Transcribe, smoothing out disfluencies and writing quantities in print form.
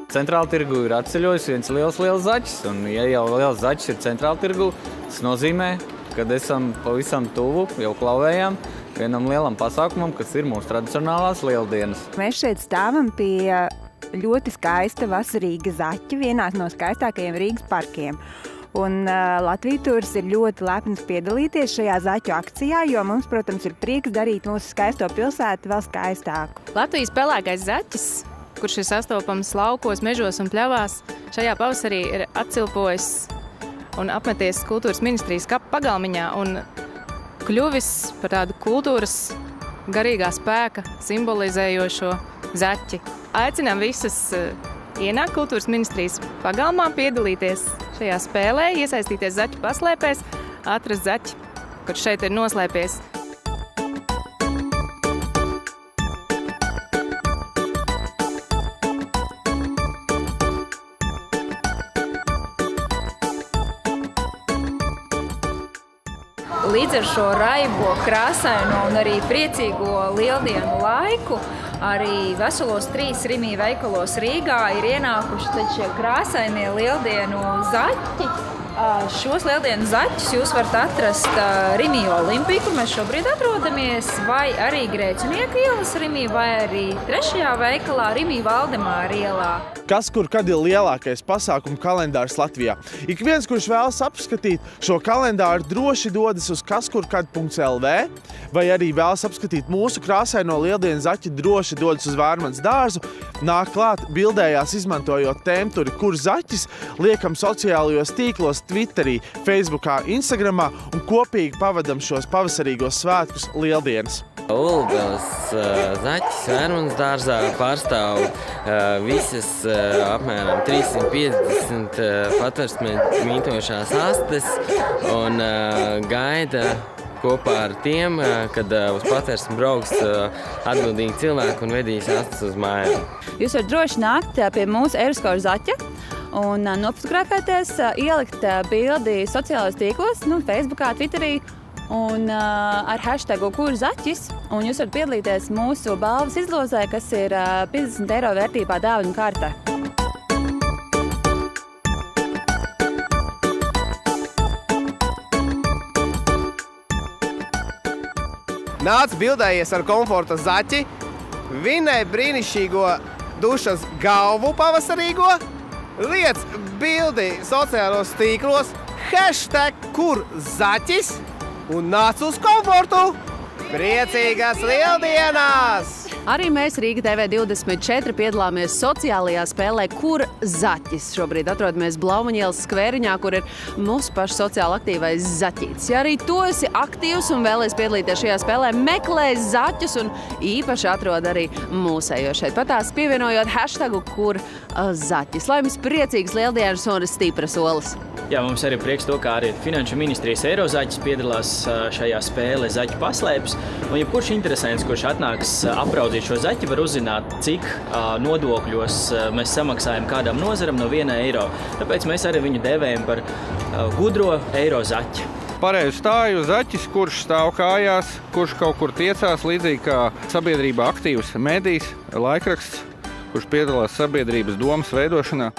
Centrāla tirgu ir atceļojis viens liels zaķis, un ja jau liels zaķis ir centrāla tirgu, tas nozīmē, ka esam pavisam tuvu, jau klauvējām vienam lielam pasākumam, kas ir mūsu tradicionālās lieldienas. Mēs šeit stāvam pie ļoti skaista vasarīga zaķa, vienā no skaistākajiem Rīgas parkiem. Un Latvija Tūrs ir ļoti lepns piedalīties šajā zaķu akcijā, jo mums, protams, ir prieks darīt mūsu skaisto pilsētu vēl skaistāku. Latvijas pelēkais zaķis, kurš ir sastopams laukos, mežos un pļavās, šajā pavasarī ir atcilpojis un apmeties kultūras ministrijas kapa pagalmiņā un kļuvis par tādu kultūras garīgā spēka simbolizējošo zaķi. Aicinām visus ienākt kultūras ministrijas pagalmā, piedalīties šajā spēlē, iesaistīties zaķu paslēpēs, atrast zaķi, kurš šeit ir noslēpies. Līdz ar šo raibo, krāsaino un arī priecīgo lieldienu laiku arī veselos 3 Rimī veikalos Rīgā ir ienākuši šie krāsainie lieldienu zaķi. Šos lieldienu zaķus jūs varat atrast Rimī Olimpija, kur mēs šobrīd atrodamies, vai arī Grēcinieku ielas Rimī, vai arī 3. veikalā Rimī Valdemāra ielā. Kas kur kad ir lielākais pasākumu kalendārs Latvijā. Ik viens, kurš vēlas apskatīt šo kalendāru, droši dodas uz kaskurkad.lv, vai arī vēlas apskatīt mūsu krāsaino lieldienu zaķi, droši dodas uz Vērmanas dārzu, nāk klāt bildējās izmantojot tēmturi, kur zaķis liekam sociālajos tīklos, Twitterī, Facebookā, Instagramā un kopīgi pavadam šos pavasarīgos svētkus lieldienas. Ulbels zaķis Vērmanas dārzā pārstāv visas apmēram 350 patversmē mītošās astes un gaida kopā ar tiem, kad uz patversmi brauks atbildīgi cilvēki un vedīs astes uz mājām. Jūs varat droši nākt pie mūsu Eiroskoru zaķa un nofotografēties, ielikt bildi sociālajos tīklos, Facebookā, Twitterī, un ar hashtagu kurzaķis, un jūs varat piedalīties mūsu balvas izlozē, kas ir 50 eiro vērtībā dāvanu karte. Nāc bildējies ar komforta zaķi, vinē brīnišķīgo dušas galvu pavasarīgo, liec bildi sociālos tīklos, hashtag kurzaķis, un nāc uz komfortu! Priecīgas lieldienas! Arī mēs Rīga TV24 piedalāmies sociālajā spēlē Kur zaķis. Šobrīd atrodamies Blaumaņielas skvēriņā, kur ir mūsu pašu sociāli aktīvais zaķītis. Ja arī tu esi aktīvs un vēlies piedalīties šajā spēlē, meklē zaķus un īpaši atrod arī mūsējo šeit. Patās pievienojot hashtagu Kur zaķis. Lai jums priecīgas lieldienas un stipras olas! Jā, mums arī prieks to, kā arī Finanšu ministrijas Eirozaķis piedalās šajā spēlē Zaķu paslēpes. Un jebkurš interesants, kurš atnāks apraudzīt šo zaķi, var uzzināt, cik nodokļos mēs samaksājam kādam nozaram no 1 eiro. Tāpēc mēs arī viņu dēvējam par gudro Eirozaķi. Pareizi stāju zaķis, kurš stāv kājās, kurš kaut kur tiecās, līdzīgi kā sabiedrībā aktīvs medijs, laikraksts, kurš piedalās sabiedrības domas veidošanā.